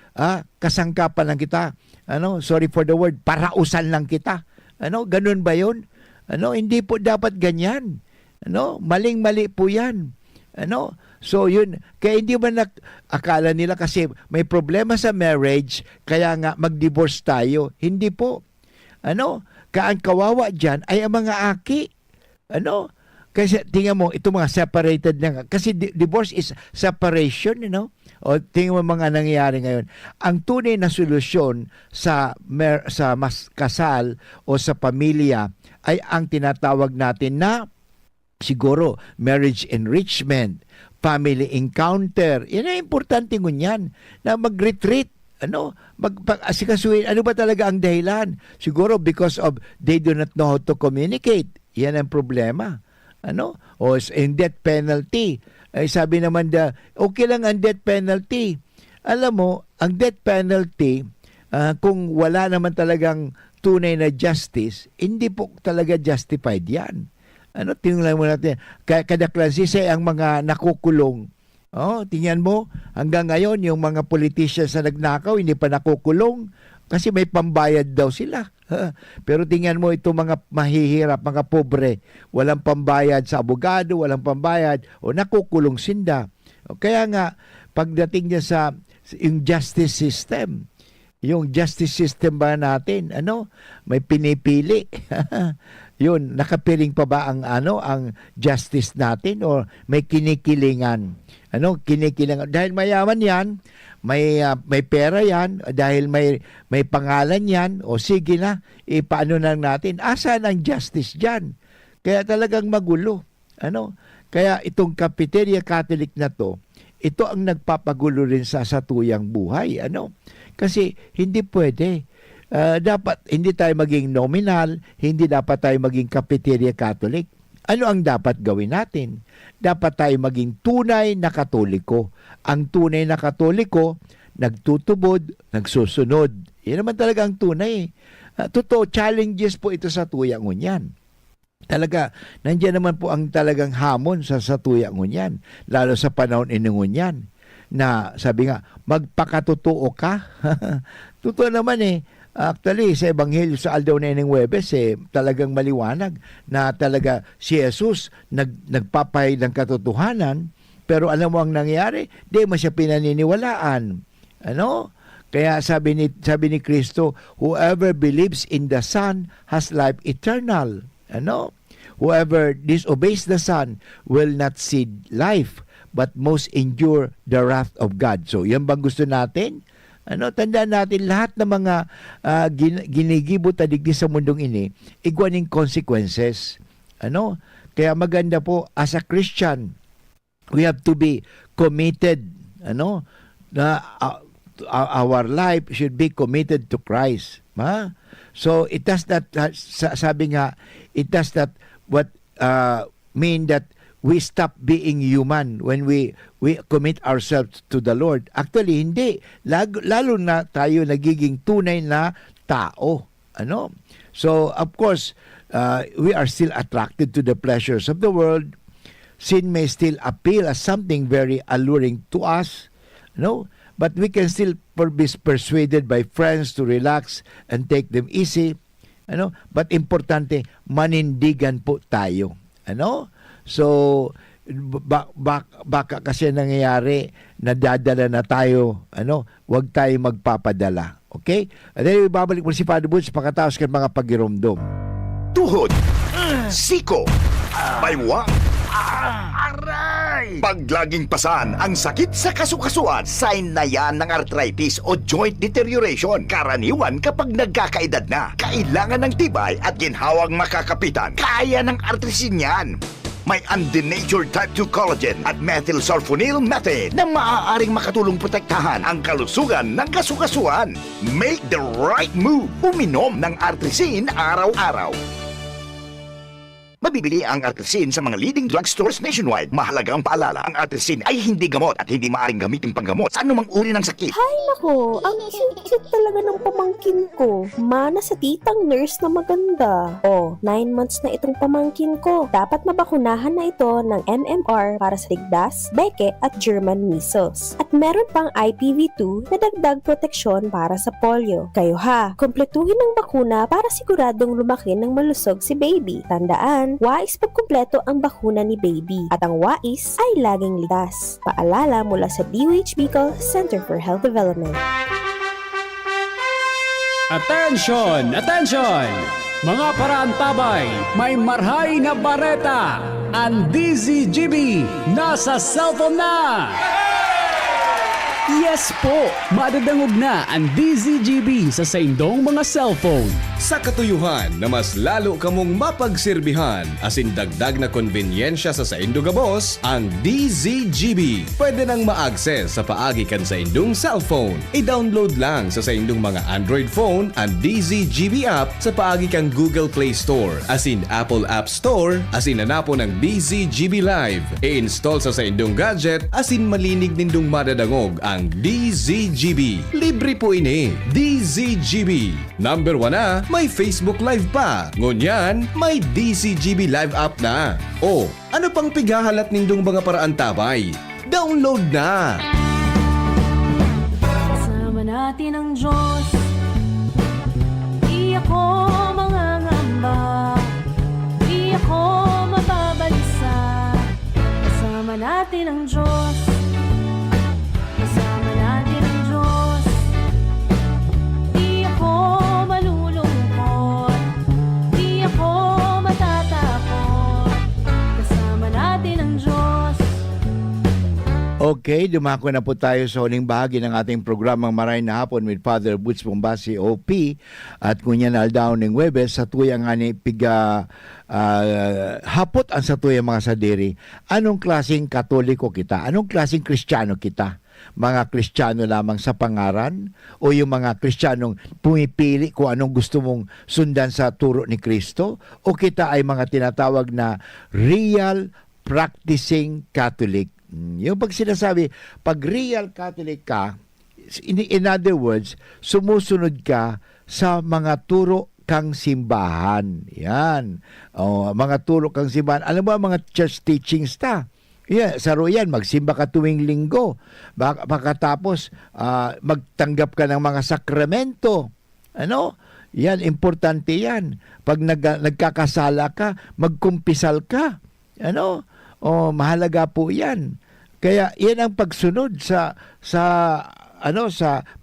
A: kasangkapan lang kita. Sorry for the word, parausan lang kita. Ganun ba 'yon? Hindi po dapat ganyan. Maling-mali po 'yan. So yun, kaya hindi ba akala nila kasi may problema sa marriage, kaya nga mag-divorce tayo. Hindi po. Ang kawawa diyan ay ang mga aki. Kasi tingnan mo, ito mga separated na. Kasi divorce is separation, O tingnan mo mga nangyayari ngayon. Ang tunay na solusyon sa mas kasal o sa pamilya ay ang tinatawag natin na siguro marriage enrichment, family encounter. Yan ang importante ngunyan, na mag-retreat. Magpag-asikasuhin. Ano ba talaga ang dahilan? Siguro because of they do not know how to communicate. Yan ang problema. O in death penalty. Ay sabi naman okay lang ang death penalty. Alam mo, ang death penalty, kung wala naman talagang tunay na justice, hindi po talaga justified yan. Tingnan mo natin. Kada klasise ang mga nakukulong. Tingnan mo, hanggang ngayon, yung mga politicians na nagnakaw, hindi pa nakukulong. Kasi may pambayad daw sila. Pero tingnan mo itong mga mahihirap, mga pobre, walang pambayad sa abogado, walang pambayad, o nakukulong sinda. Kaya nga, pagdating niya sa yung justice system, yung justice system ba natin, may pinipili. yun, nakapiling pa ba ang ang justice natin o may kinikilingan? Kinikilingan dahil mayaman 'yan, may pera 'yan, dahil may pangalan 'yan, o sige na, paano na natin? Asan ang justice diyan? Kaya talagang magulo. Kaya itong Cafeteria Catholic na to, ito ang nagpapagulo rin sa satuyang buhay. Kasi hindi pwede. Dapat hindi tayo maging nominal, hindi dapat tayo maging Cafeteria Catholic. Ano ang dapat gawin natin? Dapat tayo maging tunay na Katoliko. Ang tunay na Katoliko, nagtutubod, nagsusunod. Yan naman talaga ang tunay. Totoo, challenges po ito sa tuyang ngunyan. Talaga, nandiyan naman po ang talagang hamon sa tuyang ngunyan. Lalo sa panahon inungunyan. Na sabi nga, magpakatotoo ka. Totoo naman Actually, sa Ebanghelyo sa Aldaw na Neneng Huwebes, talagang maliwanag na talaga si Jesus nagpapahayag ng katotohanan, pero alam mo ang nangyari, di mo siya pinaniniwalaan. Kaya sabi ni Kristo, whoever believes in the Son has life eternal. Whoever disobeys the Son will not see life, but most endure the wrath of God. So, yan bang gusto natin? Tandaan natin lahat ng mga ginigibot na digdi sa mundong ini, igwaning consequences. Kaya maganda po, as a Christian, we have to be committed. Na our life should be committed to Christ. So it does not, sabi nga, it does not mean that we stop being human when we commit ourselves to the Lord. Actually, hindi. Lalo na tayo nagiging tunay na tao. So, of course, we are still attracted to the pleasures of the world. Sin may still appeal as something very alluring to us. But we can still be persuaded by friends to relax and take them easy. But importante, manindigan po tayo. So, baka kasi nangyayari, nadadala na tayo, wag tayo magpapadala. Okay? And then, babalik mo si Father Butch pagkatapos ng mga pagiromdom.
R: Tuhod, siko, baywang, aray! Paglaging pasan ang sakit sa kasukasuan, sign na yan ng arthritis o joint deterioration. Karaniwan kapag nagkakaedad na, kailangan ng tibay at ginhawang makakapitan. Kaya ng arthritis yan. May undenatured type 2 collagen at methylsulfonyl methane na maaaring makatulong protektahan ang kalusugan ng kasukasuan. Make the right move. Uminom ng Artrisin araw-araw. Mabibili ang Artrisin sa mga leading drugstores nationwide. Mahalagang paalala, ang Artrisin ay hindi gamot at hindi maaaring gamitin panggamot sa anumang uri ng sakit.
S: Hay nako, ang cute talaga ng pamangkin ko. Mana sa titang nurse na maganda. 9 months na itong pamangkin ko. Dapat mabakunahan na ito ng MMR para sa ligdas, beke at German measles. At meron pang IPV2 na dagdag proteksyon para sa polio. Kayo kumpletuhin ang bakuna para siguradong lumaki ng malusog si baby. Tandaan, wais pagkumpleto ang bakuna ni baby at ang wais ay laging ligtas. Paalala mula sa DOH Bicol Center for Health Development.
L: Attention! Attention! Mga parantabay, may marhay na bareta. Ang DZGB nasa cellphone na! Yes po! Madadangog na ang DZGB sa saindong mga cellphone.
H: Sa katuyuhan na mas lalo kamong mapagserbihan, asin dagdag na konbinyensya sa saindo gabos, ang DZGB. Pwede nang ma-access sa paagi kan sa indong cellphone. I-download lang sa saindong mga Android phone ang DZGB app sa paagi kang Google Play Store, asin Apple App Store, asin nanapo ng DZGB Live. I-install sa saindong gadget, asin malinig nindong madadangog ang DZGB. Libre po ini. DZGB. Number 1 na, may Facebook Live pa. Ngunyan, may DZGB Live app na. O, ano pang pigahalat nindong mga paraan tabay? Download na!
N: Kasama natin ang Diyos. Di ako mangangamba. Di ako mababalisa. Kasama natin ang Diyos. Kasama natin ang Diyos. Di ako malulungkot. Di ako
A: Okay, dumako na po tayo sa huling bahagi ng ating programang Maray na Hapon with Father Butch Bombasi, OP. At kunya na aldaw ng Webes, sa tuya nga ni piga hapot ang sa tuya mga sadiri. Anong klaseng Katoliko kita? Anong klaseng Kristiyano kita? Mga Kristiyano lamang sa pangaran o yung mga Kristiyanong pumipili kung anong gusto mong sundan sa turo ni Kristo, o kita ay mga tinatawag na real practicing Catholic? Yung pag sinasabi, pag real Catholic ka, in other words, sumusunod ka sa mga turo kang simbahan. Yan. Mga turo kang simbahan. Alam mo, mga church teachings ta. Yeah, saro yan, magsimba ka tuwing linggo. Pagkatapos, magtanggap ka ng mga sakramento. Ano? Yan, importante yan. Pag nagkakasala ka, magkumpisal ka. Ano? Mahalaga po yan. Kaya yan ang pagsunod sa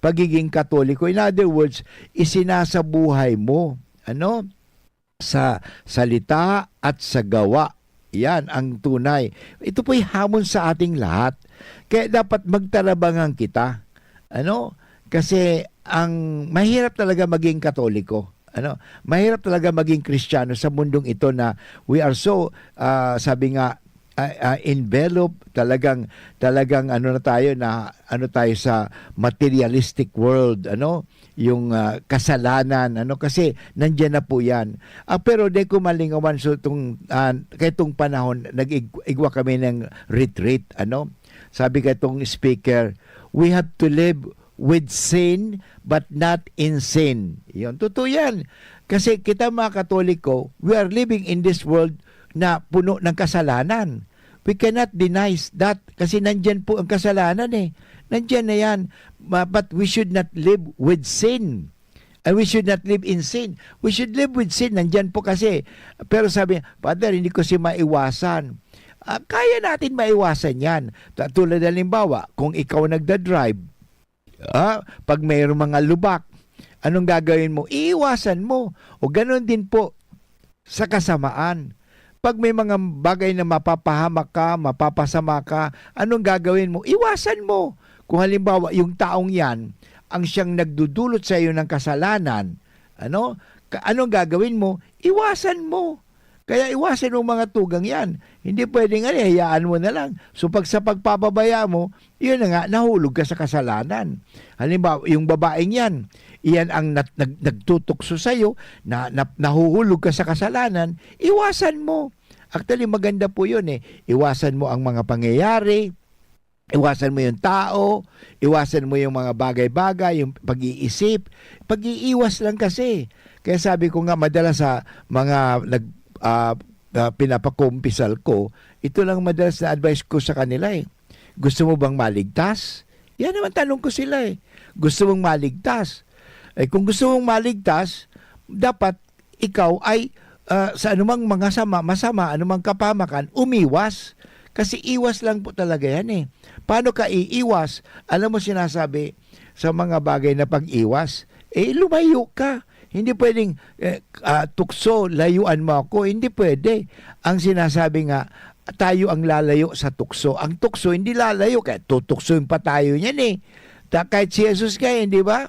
A: pagiging Katoliko. In other words, isinasabuhay mo sa salita at sa gawa. Yan ang tunay. Ito po'y hamon sa ating lahat. Kaya dapat magtarabangan kita. Kasi ang mahirap talaga maging Katoliko. Mahirap talaga maging Kristiyano sa mundong ito na we are so sabi nga enveloped, talagang na tayo sa materialistic world, yung kasalanan, kasi nandiyan na po yan. Pero di ko malingawan, so kayong panahon nag-igwa kami ng retreat, sabi kayong speaker, we have to live with sin but not in sin. Yun, totoo yan. Kasi kita mga Katoliko, we are living in this world na puno ng kasalanan. We cannot deny that kasi nandyan po ang kasalanan eh. Nandyan na yan. But we should not live with sin. And we should not live in sin. We should live with sin. Nandyan po kasi. Pero sabi, Father, hindi ko si maiwasan. Kaya natin maiwasan yan. Tulad halimbawa, kung ikaw nagda-drive, pag mayroong mga lubak, anong gagawin mo? Iiwasan mo. O ganoon din po sa kasamaan. Pag may mga bagay na mapapahamak ka, mapapasama ka, anong gagawin mo? Iwasan mo. Kung halimbawa, yung taong yan, ang siyang nagdudulot sa iyo ng kasalanan, anong gagawin mo? Iwasan mo. Kaya iwasan mo mga tugang yan. Hindi pwedeng hayaan mo na lang. So sa pagpapabaya mo, yun na nga, nahulog ka sa kasalanan. Halimbawa, yung babaeng yan, iyan ang nagtutukso sa iyo, nahuhulog ka sa kasalanan, iwasan mo. Actually, maganda po yun eh. Iwasan mo ang mga pangyayari, iwasan mo yung tao, iwasan mo yung mga bagay-bagay, yung pag-iisip. Pag-iiwas lang kasi. Kaya sabi ko nga, madalas sa mga pinapakumpisal ko, ito lang madalas na advice ko sa kanila eh. Gusto mo bang maligtas? Yan naman tanong ko sila eh. Gusto mong maligtas? Kung gusto mong maligtas, dapat ikaw ay sa anumang mga masama, anumang kapamakan, umiwas. Kasi iwas lang po talaga yan eh. Paano ka iiwas? Alam mo sinasabi sa mga bagay na pag-iwas, lumayo ka. Hindi pwedeng tukso, layuan mo ako. Hindi pwede. Ang sinasabi nga, tayo ang lalayo sa tukso. Ang tukso hindi lalayo, kaya tutuksoin pa tayo niyan eh. Kahit si Jesus kaya, hindi ba?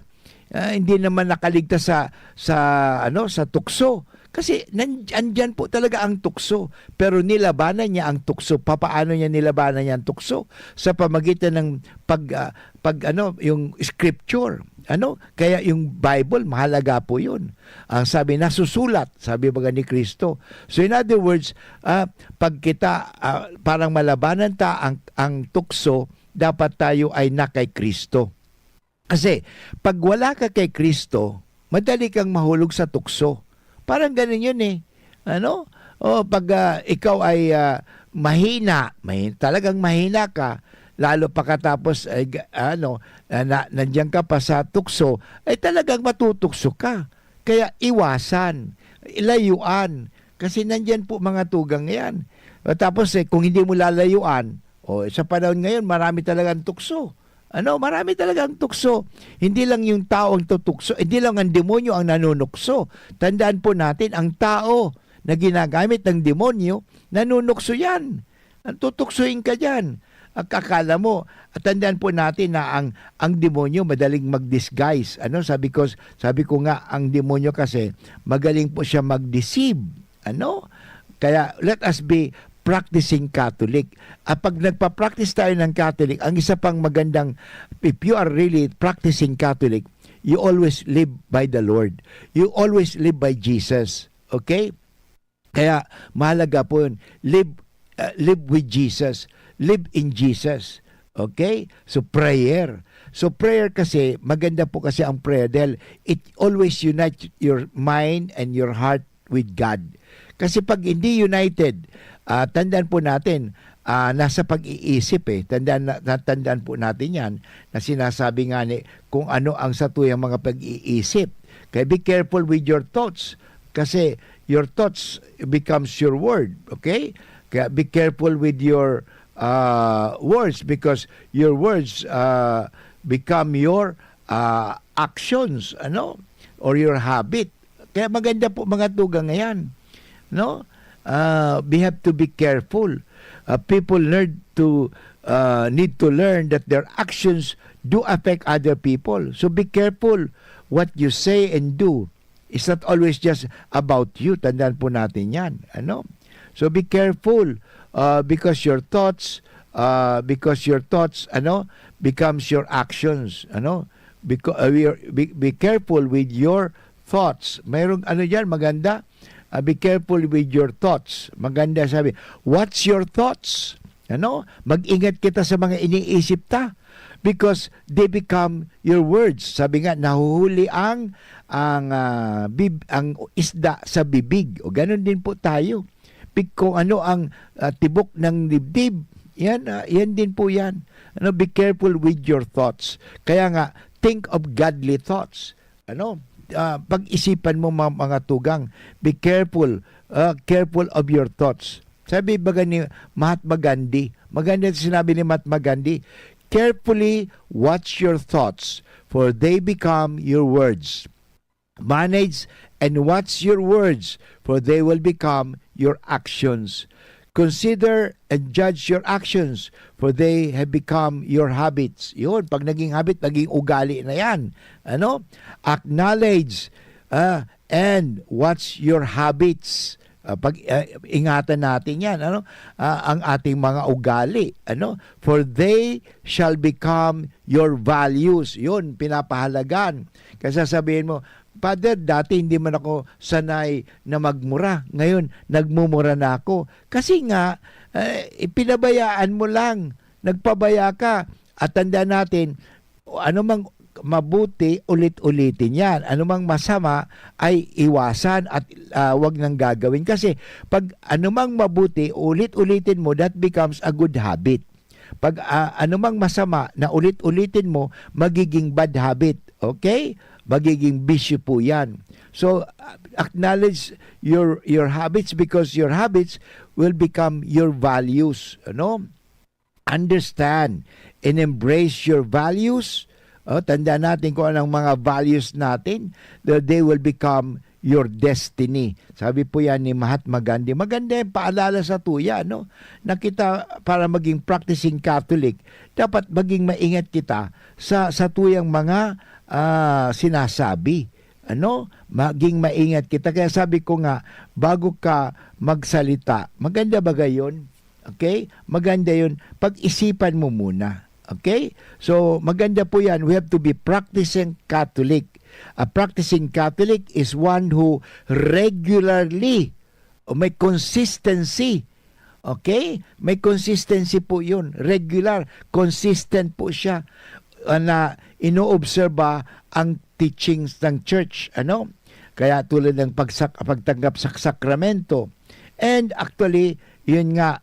A: Hindi naman nakaligtas sa tukso. Kasi andyan po talaga ang tukso. Pero nilabanan niya ang tukso. Paano niya nilabanan niya ang tukso? Sa pamagitan ng yung scripture. Kaya yung Bible, mahalaga po yun. Ang sabi, nasusulat, sabi baga ni Kristo. So in other words, pag kita parang malabanan ang tukso, dapat tayo ay na kay Kristo. Kasi pag wala ka kay Kristo, madali kang mahulog sa tukso. Parang ganun yun eh. Pag ikaw ay mahina, talagang mahina ka, lalo pagkatapos nandiyan ka pa sa tukso, ay talagang matutukso ka. Kaya iwasan, layuan, kasi nandiyan po mga tugang yan. Tapos kung hindi mo lalayuan, sa panahon ngayon, marami talagang tukso. Marami talagang tukso. Hindi lang yung tao ang tutukso, hindi lang ang demonyo ang nanunukso. Tandaan po natin, ang tao na ginagamit ng demonyo, nanunukso yan. Tutuksoin ka dyan. Akala mo, at tandaan po natin na ang demonyo madaling mag-disguise. Sabi ko nga, ang demonyo kasi magaling po siya mag-deceive. Kaya let us be practicing Catholic. Pag nagpa-practice tayo ng Catholic, ang isa pang magandang, if you are really practicing Catholic, you always live by the Lord. You always live by Jesus. Okay? Kaya mahalaga po yun. Live with Jesus. Live in Jesus. Okay? So prayer. So prayer kasi, maganda po kasi ang prayer dahil it always unites your mind and your heart with God. Kasi pag hindi united, tandaan po natin, nasa pag-iisip tandaan po natin yan na sinasabi nga kung ano ang satuyang mga pag-iisip. Kaya be careful with your thoughts kasi your thoughts becomes your word. Okay? Kaya be careful with your words because your words become your actions, or your habit. Kaya maganda po mga tugang ngayon. We have to be careful. People need to learn that their actions do affect other people. So be careful what you say and do. It's not always just about you. Tandaan po natin yan. So be careful because your thoughts becomes your actions. Be careful with your thoughts. Mayroong yan maganda. Be careful with your thoughts. Maganda sabi, what's your thoughts? Mag-ingat kita sa mga iniisip ta because they become your words. Sabi nga, nahuhuli ang isda sa bibig. O ganun din po tayo. Kung ano ang tibok ng dibdib, yan din po yan. Be careful with your thoughts. Kaya nga, think of godly thoughts. Pag-isipan mo mga tugang, be careful of your thoughts. Sabi baga ni Mahatma Gandhi, maganda sinabi ni Mahatma Gandhi, carefully watch your thoughts, for they become your words. Manage and watch your words, for they will become your actions. Consider and judge your actions, for they have become your habits. Yun, pag naging habit, naging ugali na yan. Acknowledge and watch your habits. Ingatan natin yan. Ang ating mga ugali. For they shall become your values. Yun, pinapahalagan. Kasi sabihin mo, Father, dati hindi man ako sanay na magmura. Ngayon, nagmumura na ako. Kasi nga, pinabayaan mo lang. Nagpabaya ka. At tandaan natin, anumang mabuti, ulit-ulitin yan. Anumang masama ay iwasan at wag nang gagawin. Kasi pag anumang mabuti, ulit-ulitin mo, that becomes a good habit. Pag anumang masama na ulit-ulitin mo, magiging bad habit. Okay? Magiging bisyo po yan. So, acknowledge your habits because your habits will become your values. Understand and embrace your values. Tandaan natin kung anong mga values natin. They will become your destiny. Sabi po yan ni Mahatma Gandhi. Maganda yung paalala sa tuya. Na kita, para maging practicing Catholic, dapat maging maingat kita sa tuyang mga sinasabi. Maging maingat kita. Kaya sabi ko nga, bago ka magsalita, maganda ba gayon? Okay? Maganda yun. Pag-isipan mo muna. Okay? So, maganda po yan. We have to be practicing Catholic. A practicing Catholic is one who regularly, may consistency. Okay? May consistency po yun. Regular. Consistent po siya. Na inoobserba ang teachings ng church. Kaya tulad ng pagtanggap sa sakramento. And actually, yun nga,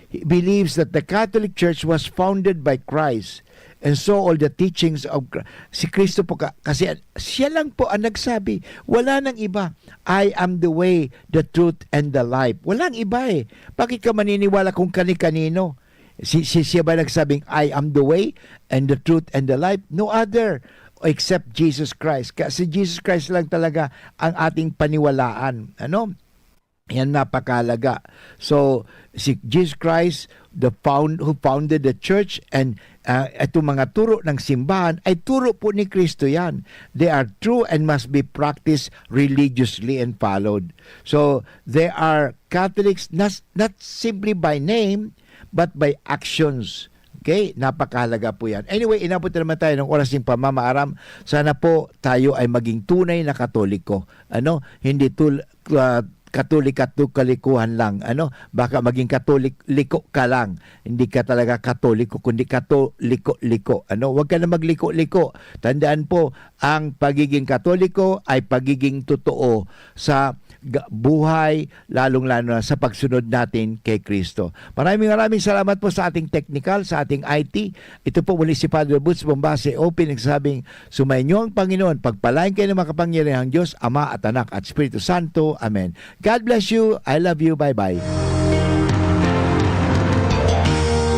A: he believes that the Catholic Church was founded by Christ. And so all the teachings of si Kristo po, kasi siya lang po ang nagsabi, wala nang iba. I am the way, the truth, and the life. Walang iba eh. Bakit ka maniniwala kung kani-kanino? Siya ba nagsabing, I am the way, and the truth, and the life? No other except Jesus Christ. Kasi Jesus Christ lang talaga ang ating paniwalaan. Yan napakalaga. So, si Jesus Christ, who founded the church, and itong mga turo ng simbahan ay turo po ni Kristo yan. They are true and must be practiced religiously and followed. So, they are Catholics not simply by name, but by actions. Okay? Napakahalaga po yan. Anyway, inabot na naman tayo ng oras ng pamamaaram. Sana po tayo ay maging tunay na Katoliko. Hindi Katolik at kalikuhan lang. Baka maging Katoliko ka lang. Hindi ka talaga Katoliko, kundi Katoliko-liko. Huwag ka na magliko-liko. Tandaan po, ang pagiging Katoliko ay pagiging totoo sa buhay, lalong-lalo na sa pagsunod natin kay Kristo. Maraming salamat po sa ating technical, sa ating IT. Ito po muli si Father Butch Bombase, open nagsabing, sumainyo ang Panginoon, pagpalain kayo ng makapangyarihang Diyos, Ama at Anak at Espiritu Santo. Amen. God bless you. I love you. Bye-bye.